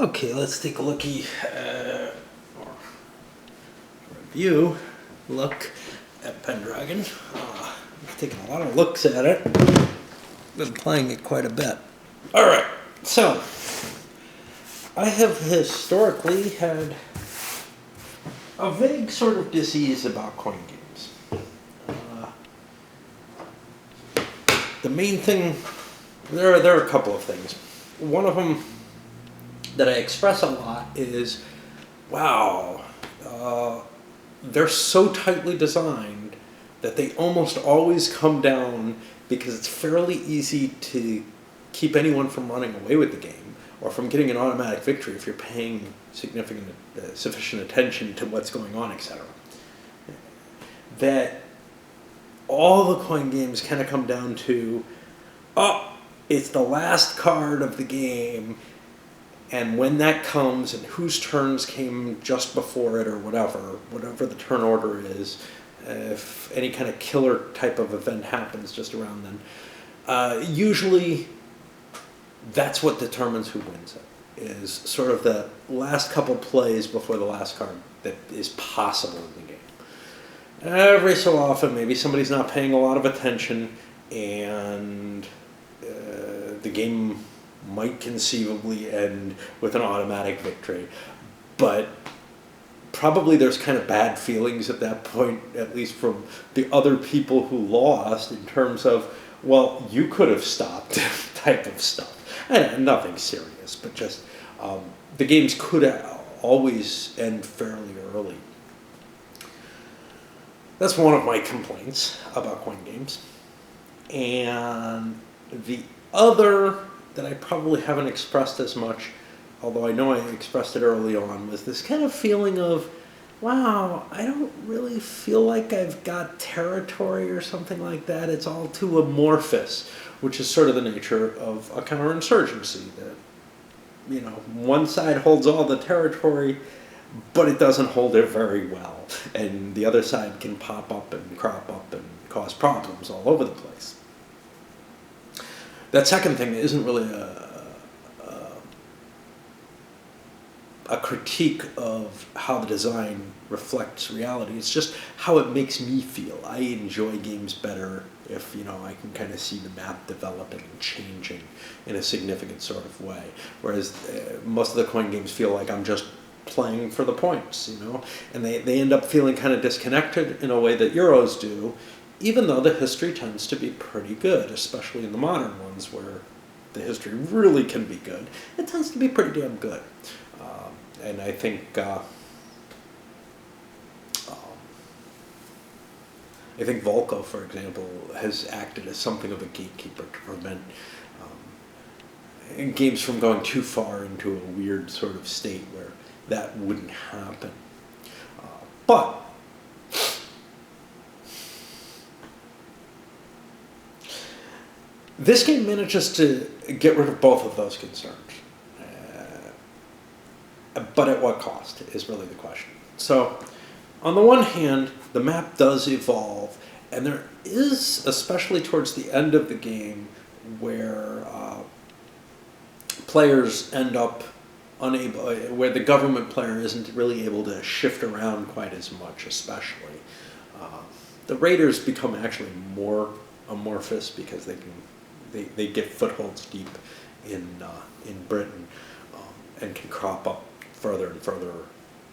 Okay, let's take a looky, or look at Pendragon. I've taken a lot of looks at it. Been playing it quite a bit. Alright, so I have historically had a vague sort of disease about coin games. The main thing, there are a couple of things. One of them that I express a lot is, wow, they're so tightly designed that they almost always come down because it's fairly easy to keep anyone from running away with the game or from getting an automatic victory if you're paying sufficient attention to what's going on, etc. That all the coin games kind of come down to, oh, it's the last card of the game, and when that comes and whose turns came just before it or whatever the turn order is, if any kind of killer type of event happens just around then, usually that's what determines who wins it, is sort of the last couple plays before the last card that is possible in the game. Every so often, maybe somebody's not paying a lot of attention and the game might conceivably end with an automatic victory, but probably there's kind of bad feelings at that point, at least from the other people who lost, in terms of, well, you could have stopped type of stuff. And nothing serious, but just the games could always end fairly early. That's one of my complaints about coin games. And the other that I probably haven't expressed as much, although I know I expressed it early on, was this kind of feeling of, wow, I don't really feel like I've got territory or something like that. It's all too amorphous, which is sort of the nature of a counterinsurgency, that, you know, one side holds all the territory, but it doesn't hold it very well, and the other side can pop up and crop up and cause problems all over the place. That second thing isn't really a critique of how the design reflects reality. It's just how it makes me feel. I enjoy games better if, you know, I can kind of see the map developing and changing in a significant sort of way. Whereas most of the coin games feel like I'm just playing for the points, you know, and they end up feeling kind of disconnected in a way that Euros do, even though the history tends to be pretty good, especially in the modern ones where the history really can be good. It tends to be pretty damn good. And I think Volko, for example, has acted as something of a gatekeeper to prevent games from going too far into a weird sort of state where that wouldn't happen. But this game manages to get rid of both of those concerns. But at what cost is really the question. So, on the one hand, the map does evolve, and there is, especially towards the end of the game, where players end up unable, where the government player isn't really able to shift around quite as much, especially. The raiders become actually more amorphous because they get footholds deep in Britain and can crop up further and further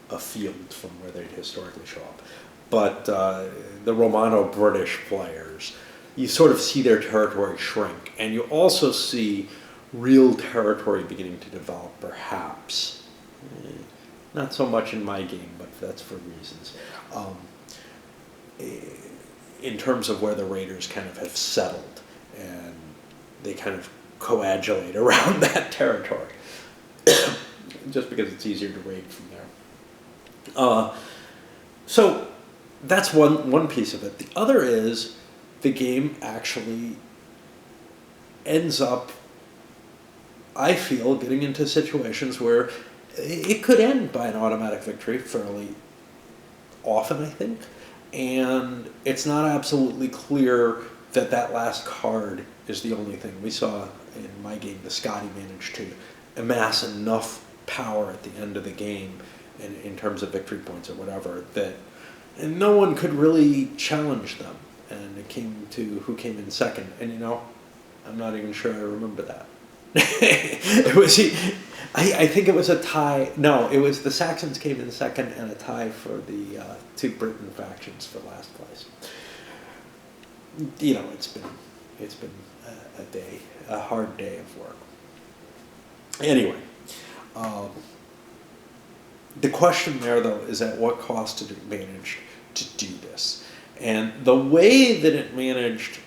afield from where they'd historically show up. But the Romano-British players, you sort of see their territory shrink, and you also see real territory beginning to develop, perhaps. Not so much in my game, but that's for reasons. In terms of where the raiders kind of have settled, and they kind of coagulate around that territory. Just because it's easier to raid from there. So that's one piece of it. The other is the game actually ends up, I feel, getting into situations where it could end by an automatic victory fairly often, I think. And it's not absolutely clear that that last card is the only thing. We saw in my game the Scotty managed to amass enough power at the end of the game in terms of victory points or whatever, and no one could really challenge them. And it came to who came in second. And I'm not even sure I remember that. It was, I think it was a tie. No, it was the Saxons came in second and a tie for the two Britain factions for last place. It's been a hard day of work. Anyway, the question there though is at what cost did it manage to do this? And the way that it managed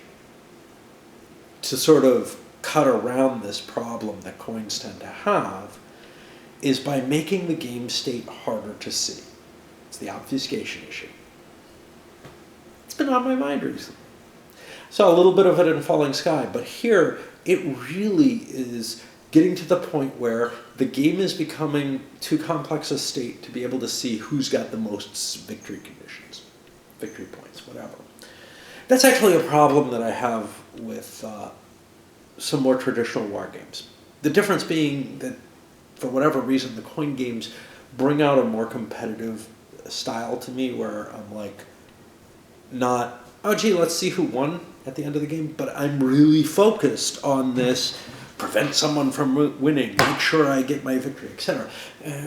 to sort of cut around this problem that coins tend to have is by making the game state harder to see. It's the obfuscation issue. It's been on my mind recently. Saw a little bit of it in Falling Sky, but here it really is getting to the point where the game is becoming too complex a state to be able to see who's got the most victory conditions, victory points, whatever. That's actually a problem that I have with some more traditional war games. The difference being that, for whatever reason, the coin games bring out a more competitive style to me where I'm like, not, oh gee, let's see who won at the end of the game, but I'm really focused on this, prevent someone from winning, make sure I get my victory, etc.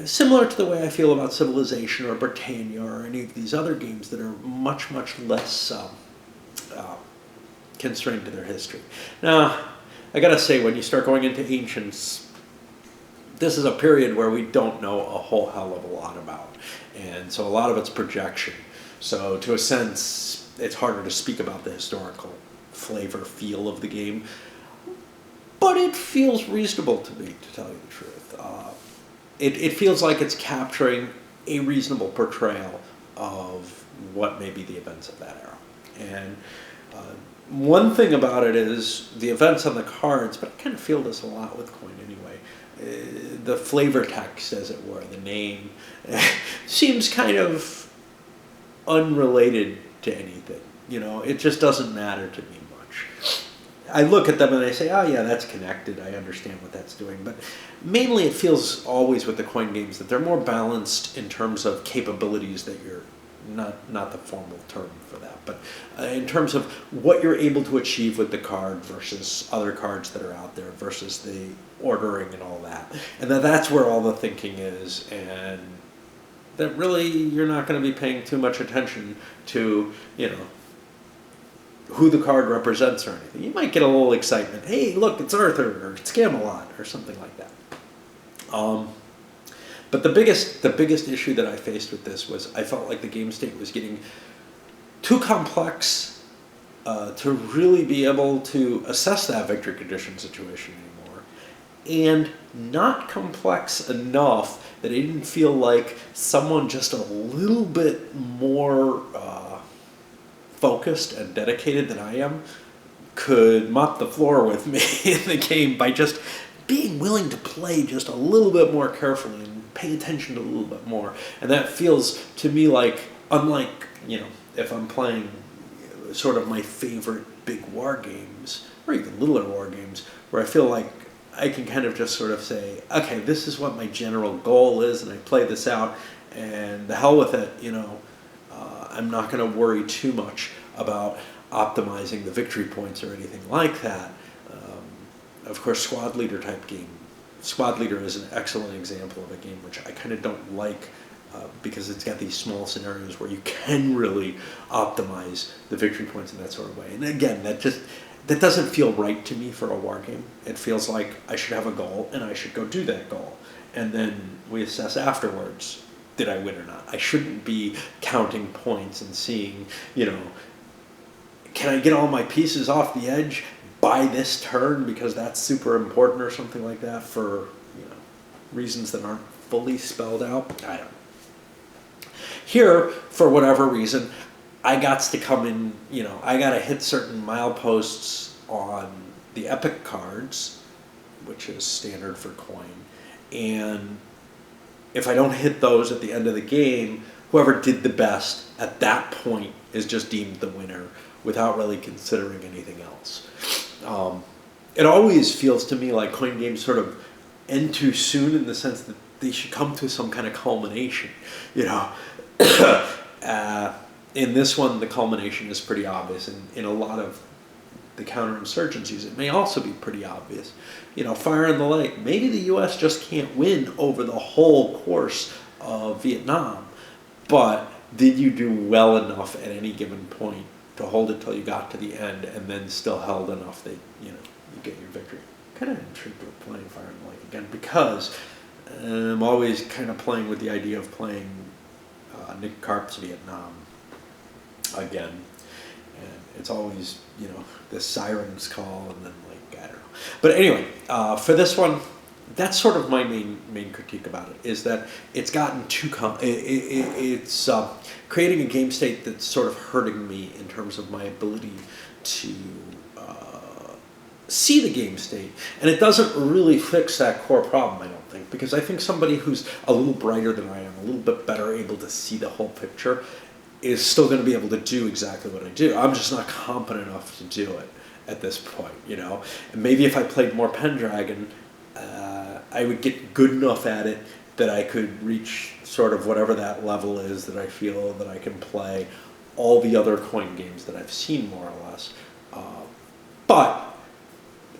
Similar to the way I feel about Civilization or Britannia or any of these other games that are much, much less constrained to their history. Now, I gotta say, when you start going into Ancients, this is a period where we don't know a whole hell of a lot about. And so a lot of it's projection. So to a sense, it's harder to speak about the historical flavor, feel of the game. But it feels reasonable to me, to tell you the truth. It feels like it's capturing a reasonable portrayal of what may be the events of that era. And one thing about it is the events on the cards, but I kind of feel this a lot with coin anyway. The flavor text, as it were, the name, seems kind of unrelated to anything. It just doesn't matter to me much. I look at them and I say, oh yeah, that's connected. I understand what that's doing. But mainly it feels always with the coin games that they're more balanced in terms of capabilities that you're not the formal term for that, but in terms of what you're able to achieve with the card versus other cards that are out there versus the ordering and all that. And that's where all the thinking is, and that really you're not going to be paying too much attention to, who the card represents or anything. You might get a little excitement. Hey, look, it's Arthur, or it's Camelot, or something like that. But the biggest issue that I faced with this was I felt like the game state was getting too complex to really be able to assess that victory condition situation anymore, and not complex enough that I didn't feel like someone just a little bit more focused and dedicated than I am could mop the floor with me in the game by just being willing to play just a little bit more carefully and pay attention to a little bit more. And that feels to me like, unlike, if I'm playing sort of my favorite big war games, or even littler war games, where I feel like I can kind of just sort of say, okay, this is what my general goal is, and I play this out, and the hell with it, I'm not going to worry too much about optimizing the victory points or anything like that. Of course, Squad Leader type game. Squad Leader is an excellent example of a game which I kind of don't like because it's got these small scenarios where you can really optimize the victory points in that sort of way. And again, that doesn't feel right to me for a war game. It feels like I should have a goal and I should go do that goal. And then we assess afterwards, did I win or not? I shouldn't be counting points and seeing, can I get all my pieces off the edge by this turn because that's super important or something like that for, reasons that aren't fully spelled out? I don't know. Here, for whatever reason, I got to come in, I got to hit certain mileposts on the epic cards, which is standard for coin, and if I don't hit those at the end of the game, whoever did the best at that point is just deemed the winner without really considering anything else. It always feels to me like coin games sort of end too soon in the sense that they should come to some kind of culmination, you know. In this one, the culmination is pretty obvious, and in a lot of the counterinsurgencies, it may also be pretty obvious. You know, fire in the lake. Maybe the U.S. just can't win over the whole course of Vietnam, but did you do well enough at any given point to hold it till you got to the end, and then still held enough that, you know, you get your victory? Kind of intrigued with playing Fire in the Lake again, because I'm always kind of playing with the idea of playing Nick Carp's Vietnam again. And it's always, you know, the sirens call, and then, like, I don't know. But anyway, for this one, that's sort of my main critique about it, is that it's gotten too it's creating a game state that's sort of hurting me in terms of my ability to see the game state, and it doesn't really fix that core problem, I don't think, because I think somebody who's a little brighter than I am, a little bit better able to see the whole picture, is still going to be able to do exactly what I do. I'm just not competent enough to do it at this point, you know. And maybe if I played more Pendragon, I would get good enough at it that I could reach sort of whatever that level is that I feel that I can play all the other coin games that I've seen, more or less. But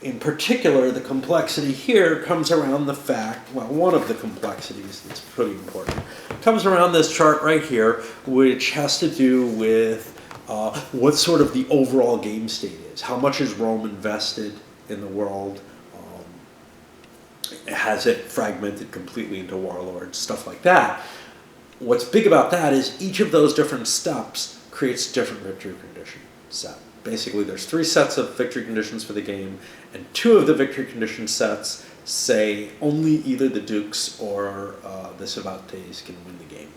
in particular, the complexity here comes around the fact, well, one of the complexities that's pretty important, comes around this chart right here, which has to do with what sort of the overall game state is. How much is Rome invested in the world? Has it fragmented completely into warlords? Stuff like that. What's big about that is each of those different steps creates a different victory condition set. Basically, there's 3 sets of victory conditions for the game, and 2 of the victory condition sets say only either the Dukes or the Cervantes can win the game.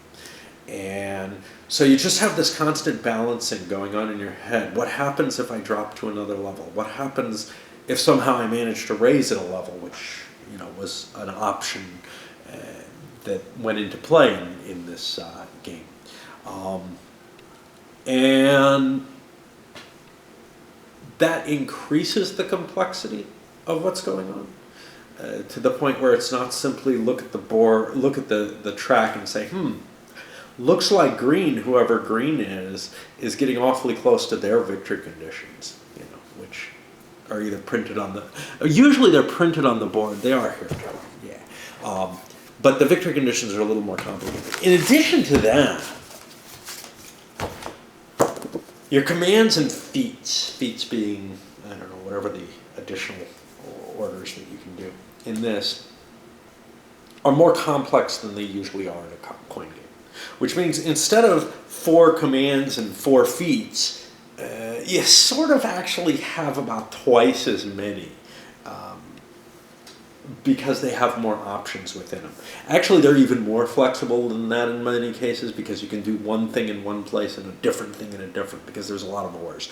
And so you just have this constant balancing going on in your head. What happens if I drop to another level? What happens if somehow I manage to raise it a level, which, you know, was an option that went into play in this game. And that increases the complexity of what's going on to the point where it's not simply look at the board, look at the track and say, looks like green, whoever green is getting awfully close to their victory conditions, you know, which are either printed on usually they're printed on the board. They are here too, yeah. But the victory conditions are a little more complicated. In addition to that, your commands and feats being, I don't know, whatever the additional orders that you can do in this, are more complex than they usually are in a coin game. Which means instead of 4 commands and 4 feats, you sort of actually have about twice as many, because they have more options within them. Actually, they're even more flexible than that in many cases, because you can do one thing in one place and a different thing in a different, because there's a lot of ores.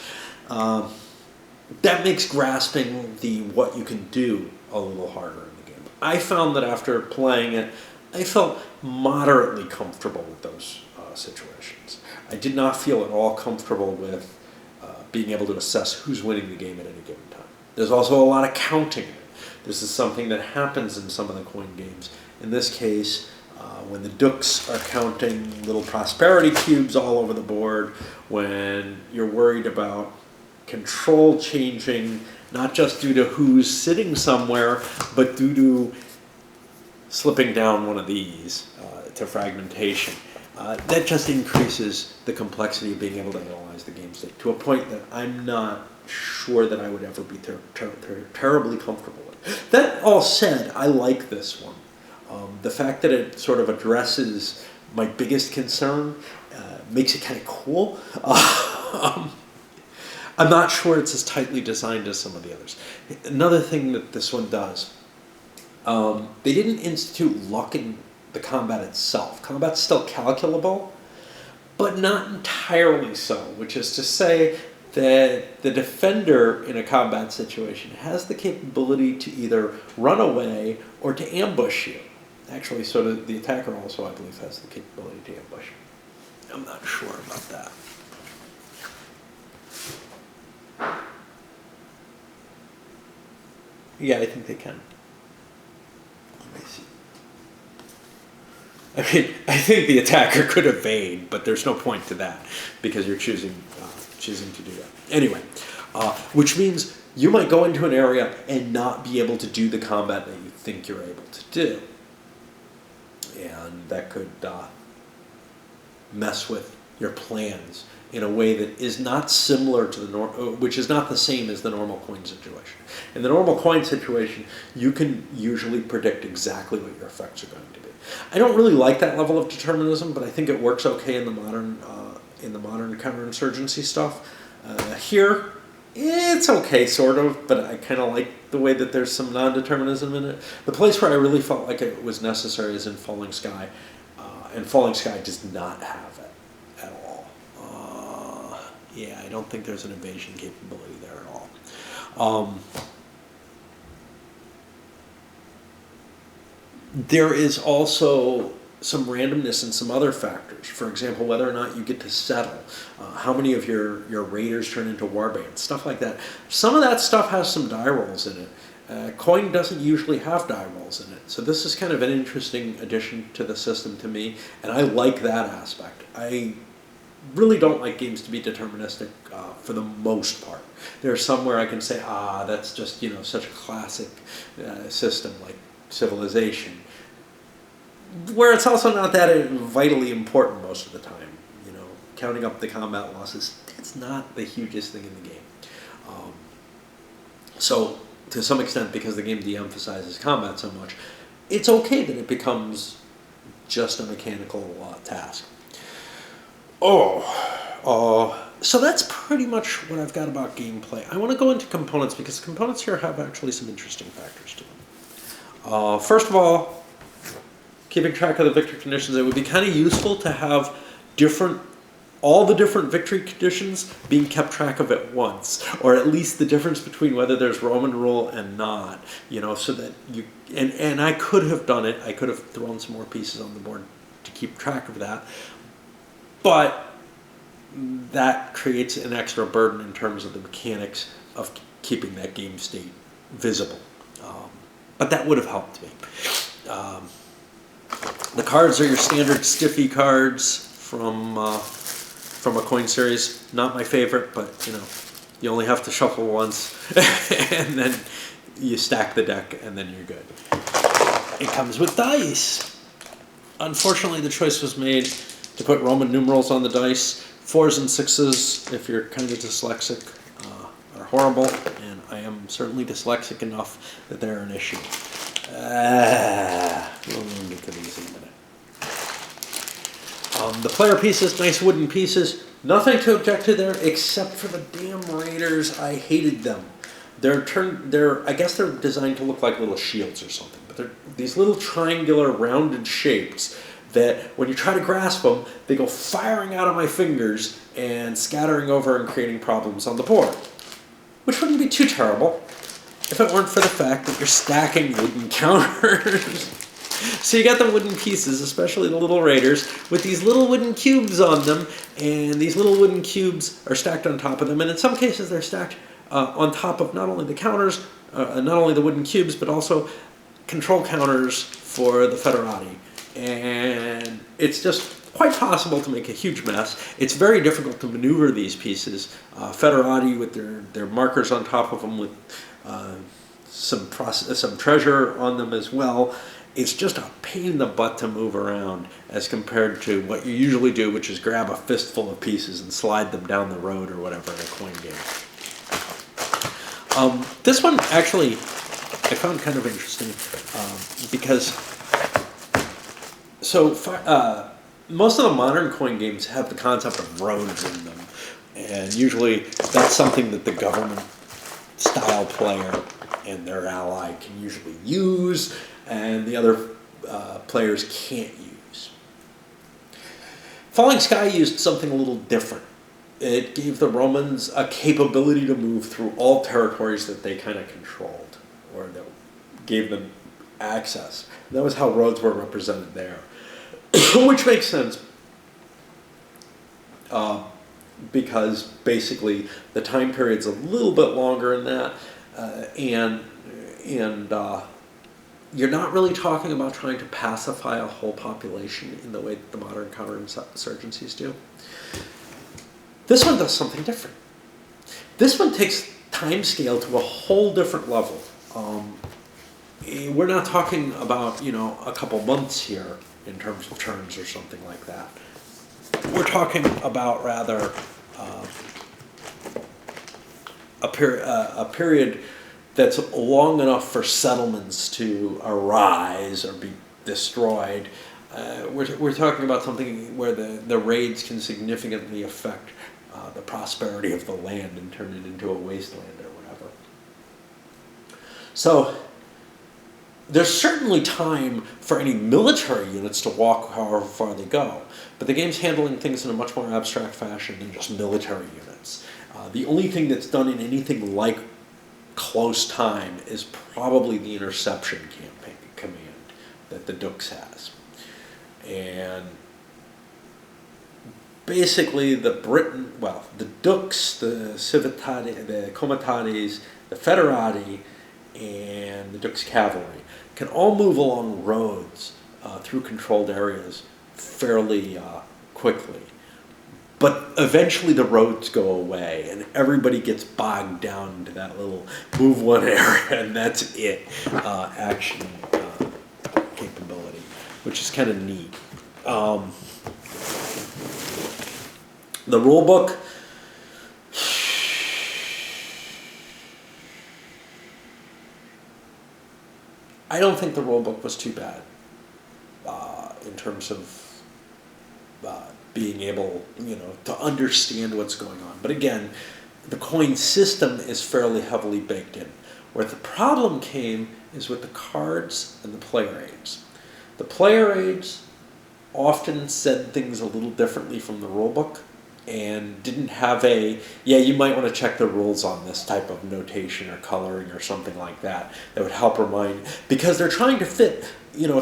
That makes grasping what you can do a little harder in the game. I found that after playing it, I felt moderately comfortable with those situations. I did not feel at all comfortable with being able to assess who's winning the game at any given time. There's also a lot of counting in it. This is something that happens in some of the coin games. In this case, when the Dukes are counting little prosperity cubes all over the board, when you're worried about control changing, not just due to who's sitting somewhere, but due to slipping down one of these to fragmentation. That just increases the complexity of being able to analyze the game state to a point that I'm not sure that I would ever be terribly comfortable with. That all said, I like this one. The fact that it sort of addresses my biggest concern makes it kind of cool. I'm not sure it's as tightly designed as some of the others. Another thing that this one does, they didn't institute luck in the combat itself. Combat's still calculable, but not entirely so, which is to say that the defender in a combat situation has the capability to either run away or to ambush you. Actually, so the attacker also, I believe, has the capability to ambush you. I'm not sure about that. Yeah, I think they can. Let me see. I mean, I think the attacker could evade, but there's no point to that because you're choosing to do that. Anyway, which means you might go into an area and not be able to do the combat that you think you're able to do. And that could mess with your plans in a way that is not similar to which is not the same as the normal coin situation. In the normal coin situation, you can usually predict exactly what your effects are going to be. I don't really like that level of determinism, but I think it works okay in the modern counterinsurgency stuff. Here, it's okay, sort of, but I kind of like the way that there's some non-determinism in it. The place where I really felt like it was necessary is in Falling Sky, and Falling Sky does not have it at all. Yeah, I don't think there's an evasion capability there at all. There is also some randomness and some other factors. For example, whether or not you get to settle, how many of your raiders turn into warbands, stuff like that. Some of that stuff has some die rolls in it. Coin doesn't usually have die rolls in it. So this is kind of an interesting addition to the system to me, and I like that aspect. I really don't like games to be deterministic for the most part. There's some where I can say, that's just such a classic system like Civilization, where it's also not that vitally important most of the time. Counting up the combat losses, it's not the hugest thing in the game. So to some extent, because the game de-emphasizes combat so much, it's okay that it becomes just a mechanical task. So that's pretty much what I've got about gameplay. I want to go into components because components here have actually some interesting factors to them. First of all, keeping track of the victory conditions, it would be kind of useful to have all the different victory conditions being kept track of at once, or at least the difference between whether there's Roman rule and not, so that you, and I could have done it, I could have thrown some more pieces on the board to keep track of that, but that creates an extra burden in terms of the mechanics of keeping that game state visible. But that would have helped me. The cards are your standard stiffy cards from a coin series. Not my favorite, but you only have to shuffle once, and then you stack the deck, and then you're good. It comes with dice. Unfortunately, the choice was made to put Roman numerals on the dice. 4s and 6s, if you're kind of dyslexic, are horrible, and I am certainly dyslexic enough that they're an issue. We'll get to these in a minute. The player pieces, nice wooden pieces. Nothing to object to there except for the damn raiders. I hated them. I guess they're designed to look like little shields or something, but they're these little triangular rounded shapes that when you try to grasp them, they go firing out of my fingers and scattering over and creating problems on the board. Which wouldn't be too terrible if it weren't for the fact that you're stacking wooden counters. So you got the wooden pieces, especially the little raiders, with these little wooden cubes on them, and these little wooden cubes are stacked on top of them, and in some cases they're stacked on top of not only the counters, not only the wooden cubes, but also control counters for the Federati. And it's just quite possible to make a huge mess. It's very difficult to maneuver these pieces. Federati with their markers on top of them with some treasure on them as well. It's just a pain in the butt to move around as compared to what you usually do, which is grab a fistful of pieces and slide them down the road or whatever in a coin game. This one actually I found kind of interesting because most of the modern coin games have the concept of roads in them, and usually that's something that the government style player and their ally can usually use, and the other players can't use. Falling Sky used something a little different. It gave the Romans a capability to move through all territories that they kind of controlled, or that gave them access. That was how roads were represented there, which makes sense. Because basically the time period's a little bit longer in that, and you're not really talking about trying to pacify a whole population in the way that the modern counterinsurgencies do. This one does something different. This one takes time scale to a whole different level. We're not talking about, a couple months here in terms of turns or something like that. We're talking about rather a period that's long enough for settlements to arise or be destroyed. We're talking about something where the raids can significantly affect the prosperity of the land and turn it into a wasteland or whatever. So there's certainly time for any military units to walk however far they go, but the game's handling things in a much more abstract fashion than just military units. The only thing that's done in anything like close time is probably the interception command that the Dux has. And basically the Dux, the Civitati, the Comitates, the Federati, and the Dux Cavalry can all move along roads through controlled areas fairly quickly. But eventually the roads go away and everybody gets bogged down into that little move one area, and that's it, action capability, which is kind of neat. The rule book, I don't think the rule book was too bad in terms of being able, to understand what's going on. But again, the coin system is fairly heavily baked in. Where the problem came is with the cards and the player aids. The player aids often said things a little differently from the rule book and didn't have you might want to check the rules on this type of notation or coloring or something like that would help remind, because they're trying to fit,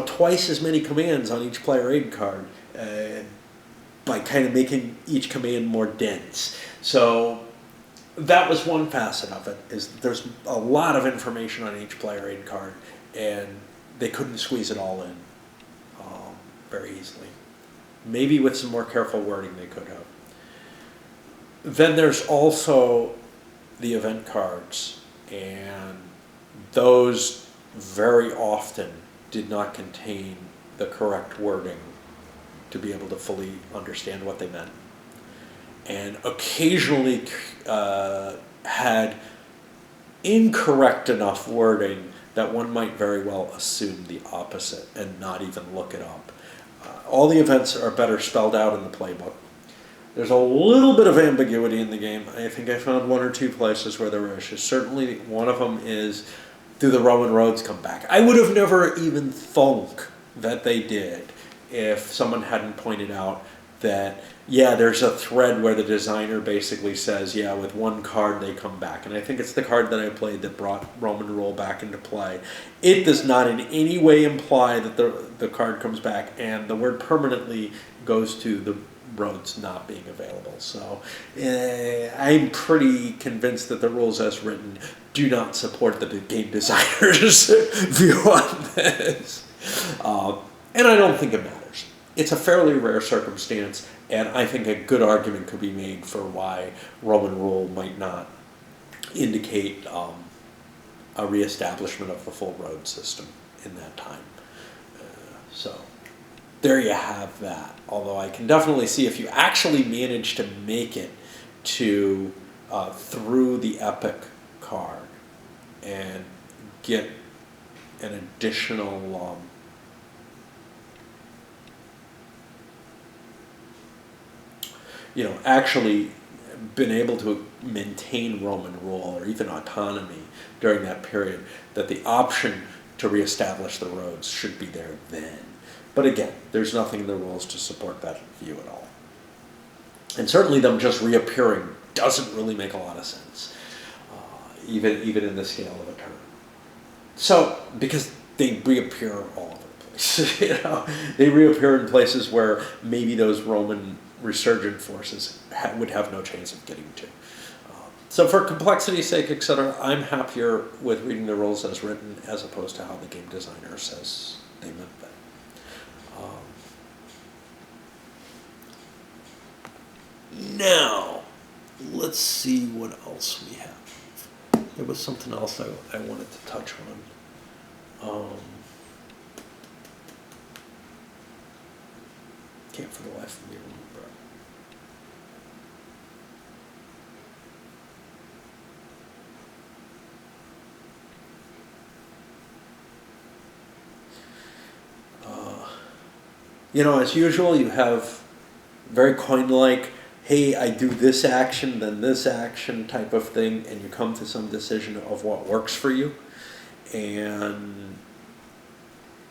twice as many commands on each player aid card by kind of making each command more dense. So that was one facet of it, is there's a lot of information on each player aid card, and they couldn't squeeze it all in very easily. Maybe with some more careful wording they could have. Then there's also the event cards, and those very often did not contain the correct wording to be able to fully understand what they meant, and occasionally had incorrect enough wording that one might very well assume the opposite and not even look it up. All the events are better spelled out in the playbook. There's a little bit of ambiguity in the game. I think I found one or two places where there were issues. Certainly one of them is, do the Roman roads come back? I would have never even thunk that they did if someone hadn't pointed out that, there's a thread where the designer basically says, with one card they come back. And I think it's the card that I played that brought Roman rule back into play. It does not in any way imply that the card comes back, and the word permanently goes to the roads not being available. So I'm pretty convinced that the rules as written do not support the game designer's view on this. And I don't think it matters. It's a fairly rare circumstance, and I think a good argument could be made for why Roman rule might not indicate a reestablishment of the full road system in that time. So there you have that. Although I can definitely see if you actually manage to make it to through the epic card and get an additional actually been able to maintain Roman rule or even autonomy during that period, that the option to reestablish the roads should be there then. But again, there's nothing in the rules to support that view at all. And certainly them just reappearing doesn't really make a lot of sense, even in the scale of a turn. So, because they reappear all over the place. They reappear in places where maybe those Roman resurgent forces would have no chance of getting to. So for complexity's sake, etc., I'm happier with reading the rules as written as opposed to how the game designer says they meant that. Now, let's see what else we have. There was something else I wanted to touch on. Can't for the life of me remember. As usual, you have very coin-like, hey, I do this action, then this action type of thing, and you come to some decision of what works for you. And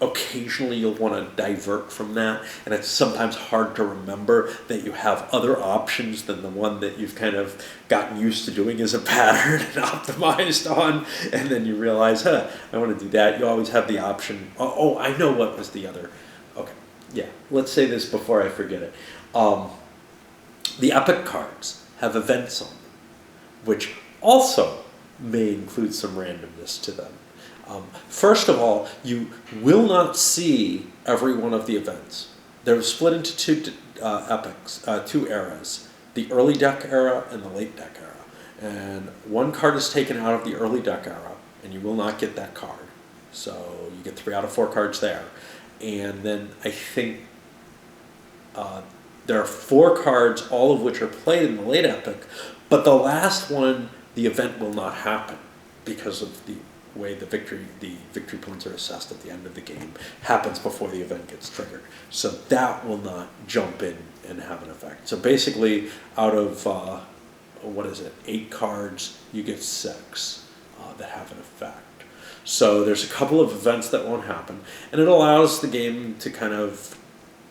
occasionally you'll want to divert from that, and it's sometimes hard to remember that you have other options than the one that you've kind of gotten used to doing as a pattern and optimized on, and then you realize, I want to do that. You always have the option, I know what was the other. Okay, yeah, let's say this before I forget it. The epic cards have events on them, which also may include some randomness to them. First of all, you will not see every one of the events. They're split into two eras, the early deck era and the late deck era. And one card is taken out of the early deck era, and you will not get that card. So you get 3 out of 4 cards there. And then I think there are 4 cards, all of which are played in the late epic, but the last one, the event will not happen because of the way the victory points are assessed at the end of the game happens before the event gets triggered. So that will not jump in and have an effect. So basically, out of 8 cards, you get 6 that have an effect. So there's a couple of events that won't happen, and it allows the game to kind of,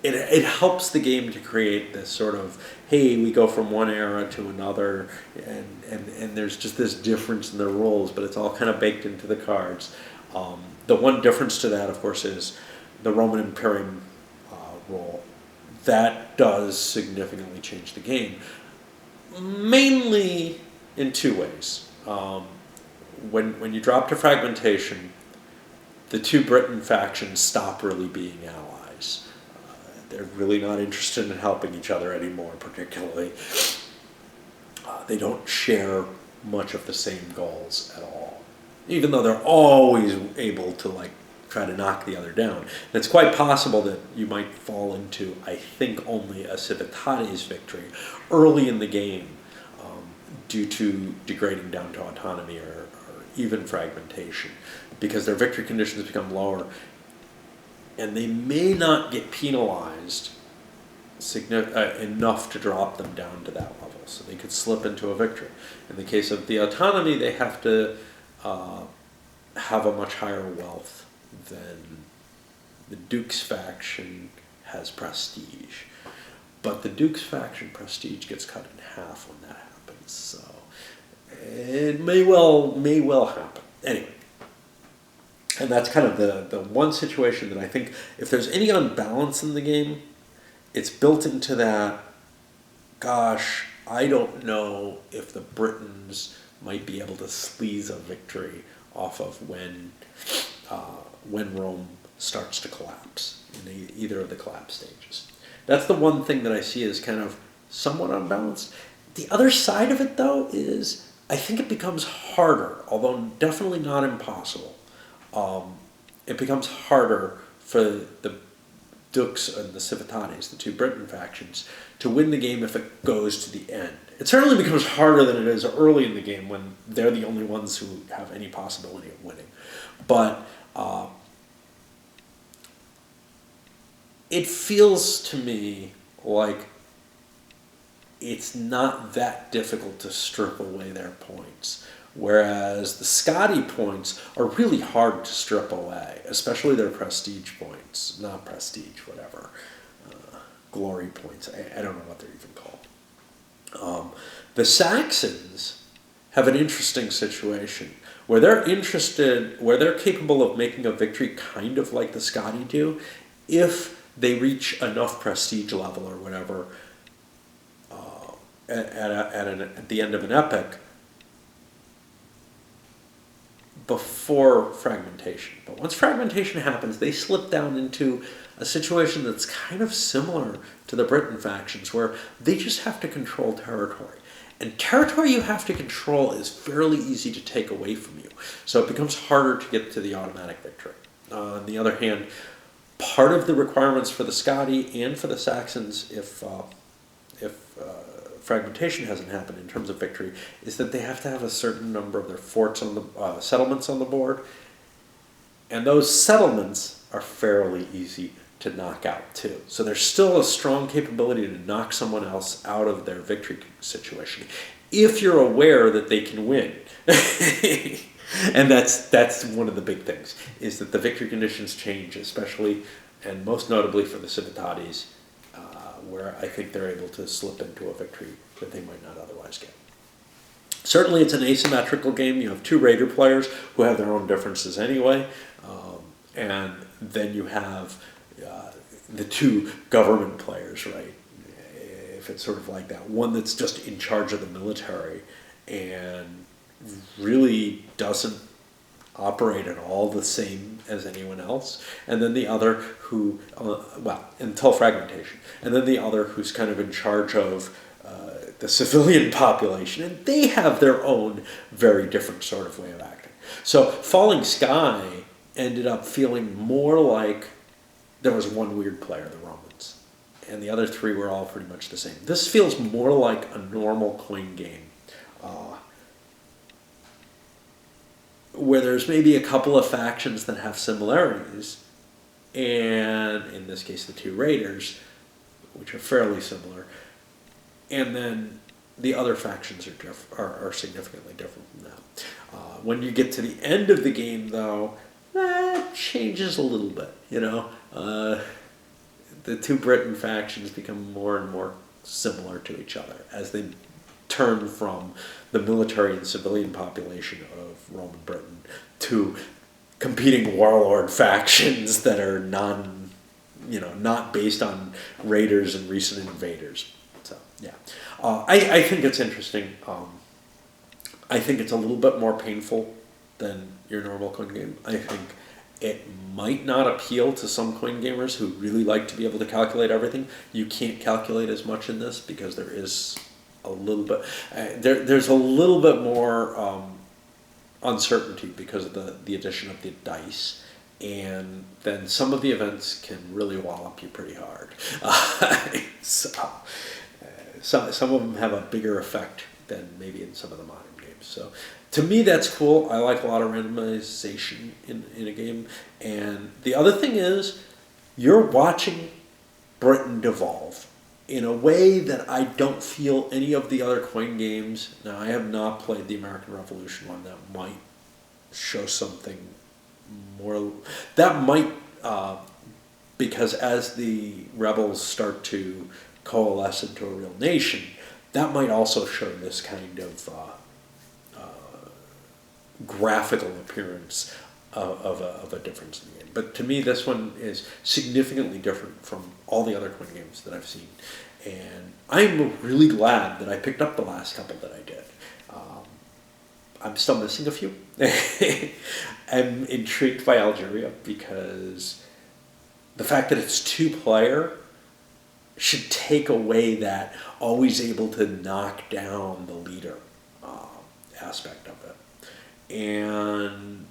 it helps the game to create this sort of, hey, we go from one era to another, and there's just this difference in the rules, but it's all kind of baked into the cards. The one difference to that, of course, is the Roman Imperium rule. That does significantly change the game, mainly in 2 ways. When you drop to fragmentation, the 2 Britain factions stop really being allies. They're really not interested in helping each other anymore, particularly. They don't share much of the same goals at all, even though they're always able to try to knock the other down. And it's quite possible that you might fall into, I think, only a Civitatis victory early in the game due to degrading down to autonomy or even fragmentation, because their victory conditions become lower, and they may not get penalized enough to drop them down to that level, so they could slip into a victory. In the case of the autonomy, they have to have a much higher wealth than the Duke's faction has prestige. But the Duke's faction prestige gets cut in half when that happens, so it may well happen. Anyway, and that's kind of the one situation that I think, if there's any unbalance in the game, it's built into that, gosh, I don't know if the Britons might be able to squeeze a victory off of when Rome starts to collapse in either of the collapse stages. That's the one thing that I see as kind of somewhat unbalanced. The other side of it, though, is I think it becomes harder, although definitely not impossible. It becomes harder for the Dukes and the Civitatis, the 2 Britain factions, to win the game if it goes to the end. It certainly becomes harder than it is early in the game when they're the only ones who have any possibility of winning. But it feels to me like it's not that difficult to strip away their points. Whereas the Scotty points are really hard to strip away, especially their prestige points. Not prestige, whatever. Glory points. I don't know what they're even called. The Saxons have an interesting situation where they're capable of making a victory kind of like the Scotty do, if they reach enough prestige level or whatever at the end of an epic before fragmentation. But once fragmentation happens, they slip down into a situation that's kind of similar to the Britain factions, where they just have to control territory. And territory you have to control is fairly easy to take away from you. So it becomes harder to get to the automatic victory. On the other hand, part of the requirements for the Scotti and for the Saxons, if fragmentation hasn't happened in terms of victory, is that they have to have a certain number of their forts on the settlements on the board, and those settlements are fairly easy to knock out too. So there's still a strong capability to knock someone else out of their victory situation if you're aware that they can win. And that's one of the big things, is that the victory conditions change, especially and most notably for the Civitatis, where I think they're able to slip into a victory that they might not otherwise get. Certainly it's an asymmetrical game. You have two Raider players who have their own differences anyway, and then you have the two government players, right? If it's sort of like that. One that's just in charge of the military and really doesn't operate at all the same as anyone else, and then the other who, until fragmentation, and then the other who's kind of in charge of the civilian population, and they have their own very different sort of way of acting. So Falling Sky ended up feeling more like there was one weird player, the Romans, and the other three were all pretty much the same. This feels more like a normal coin game, where there's maybe a couple of factions that have similarities, and in this case the two Raiders, which are fairly similar, and then the other factions are significantly different from that. When you get to the end of the game, though, that changes a little bit, the two Britain factions become more and more similar to each other as they turn from the military and civilian population of Roman Britain to competing warlord factions that are not based on raiders and recent invaders. So yeah, I think it's interesting. I think it's a little bit more painful than your normal coin game. I think it might not appeal to some coin gamers who really like to be able to calculate everything. You can't calculate as much in this because there is a little bit there's a little bit more uncertainty because of the addition of the dice, and then some of the events can really wallop you pretty hard. Some of them have a bigger effect than maybe in some of the modern games. So to me, that's cool. I like a lot of randomization in a game. And the other thing is, you're watching Britain devolve in a way that I don't feel any of the other coin games. Now, I have not played the American Revolution one. That might show something more. That might, because as the rebels start to coalesce into a real nation, that might also show this kind of graphical appearance of a difference in the game. But to me, this one is significantly different from all the other coin games that I've seen. And I'm really glad that I picked up the last couple that I did. I'm still missing a few. I'm intrigued by Algeria because the fact that it's two-player should take away that always able to knock down the leader aspect of it. And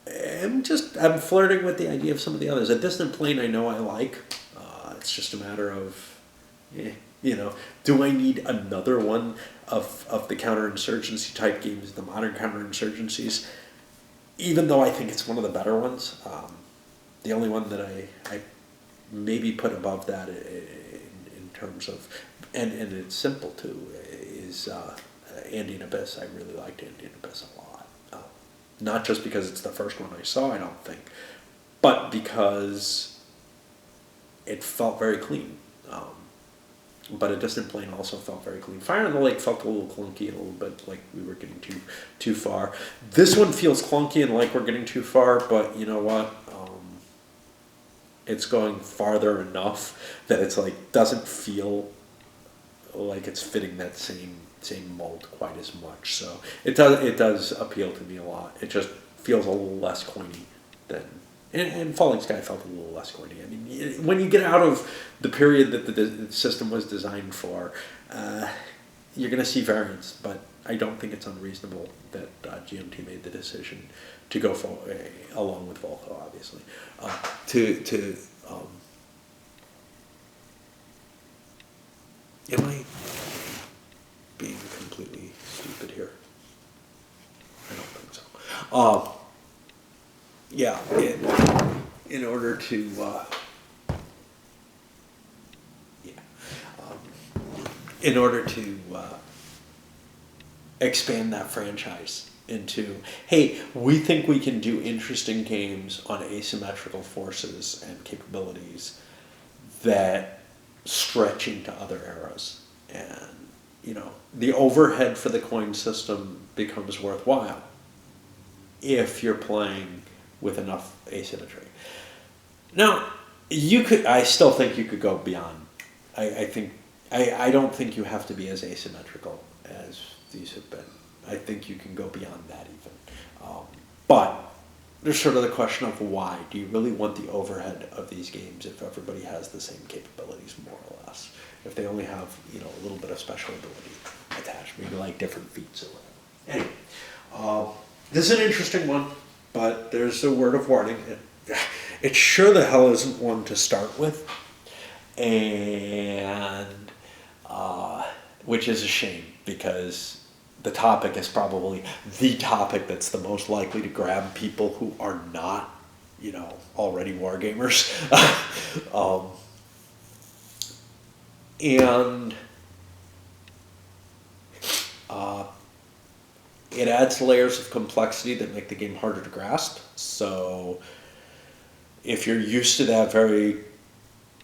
I'm flirting with the idea of some of the others. A Distant Plain I know I like. It's just a matter of, do I need another one of the counterinsurgency type games, the modern counterinsurgencies? Even though I think it's one of the better ones, the only one that I maybe put above that in terms of, and it's simple too, is Andean Abyss. I really liked Andean Abyss a lot. Not just because it's the first one I saw, I don't think, but because it felt very clean. But A Distant Plain also felt very clean. Fire in the Lake felt a little clunky and a little bit like we were getting too far. This one feels clunky and like we're getting too far, but you know what? It's going farther enough that it's like doesn't feel like it's fitting that same mold quite as much. So it does appeal to me a lot. It just feels a little less coiny than, and Falling Sky felt a little less coiny. I mean, when you get out of the period that the system was designed for, you're going to see variance, but I don't think it's unreasonable that GMT made the decision to go for, along with Volko, obviously, am I being completely stupid here? I don't think so. Yeah, in order to, in order to expand that franchise into, hey, we think we can do interesting games on asymmetrical forces and capabilities that stretch into other eras. And, the overhead for the coin system becomes worthwhile if you're playing with enough asymmetry. Now, I still think you could go beyond. I don't think you have to be as asymmetrical as these have been. I think you can go beyond that even. But there's sort of the question of why. Do you really want the overhead of these games if everybody has the same capabilities, more or less? If they only have, a little bit of special ability attached, maybe like different feats or whatever. Anyway, this is an interesting one, but there's a word of warning. It sure the hell isn't one to start with, and which is a shame, because the topic is probably the topic that's the most likely to grab people who are not, already wargamers. And it adds layers of complexity that make the game harder to grasp. So if you're used to that very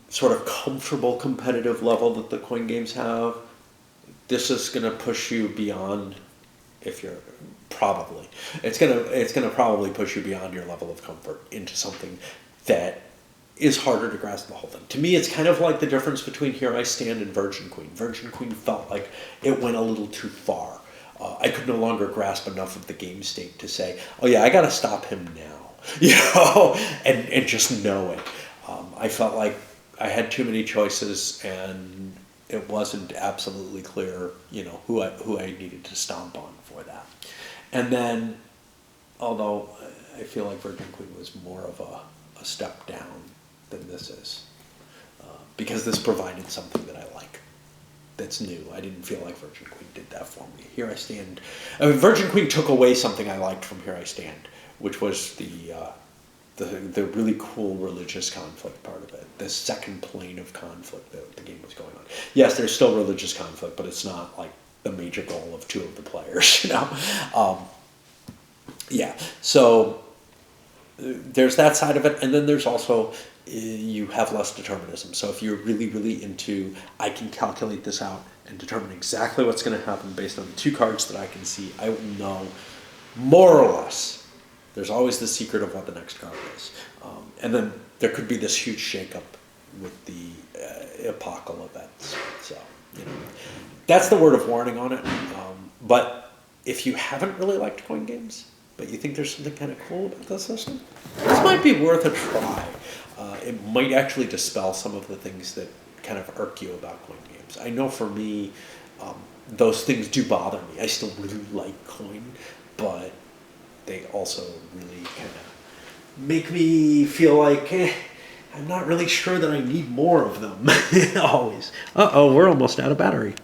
sort of comfortable competitive level that the coin games have, this is going to push you beyond. It's going to probably push you beyond your level of comfort into something that is harder to grasp the whole thing. To me, it's kind of like the difference between Here I Stand and Virgin Queen. Virgin Queen felt like it went a little too far. I could no longer grasp enough of the game state to say, oh yeah, I got to stop him now, and just know it. I felt like I had too many choices, and it wasn't absolutely clear, who I needed to stomp on for that. And then, although I feel like Virgin Queen was more of a step down than this is, because this provided something that I like, that's new. I didn't feel like Virgin Queen did that for me. Here I Stand. Virgin Queen took away something I liked from Here I Stand, which was the really cool religious conflict part of it, the second plane of conflict that the game was going on. Yes, there's still religious conflict, but it's not like the major goal of two of the players, Yeah, so there's that side of it, and then there's also, you have less determinism. So if you're really, really into, I can calculate this out and determine exactly what's going to happen based on the two cards that I can see, I will know more or less. There's always the secret of what the next card is. And then there could be this huge shakeup with the epochal events. So, that's the word of warning on it. But if you haven't really liked coin games, but you think there's something kind of cool about the system, this might be worth a try. It might actually dispel some of the things that kind of irk you about coin games. I know for me, those things do bother me. I still really like coin, but they also really kind of make me feel like I'm not really sure that I need more of them. Always. Uh-oh, we're almost out of battery.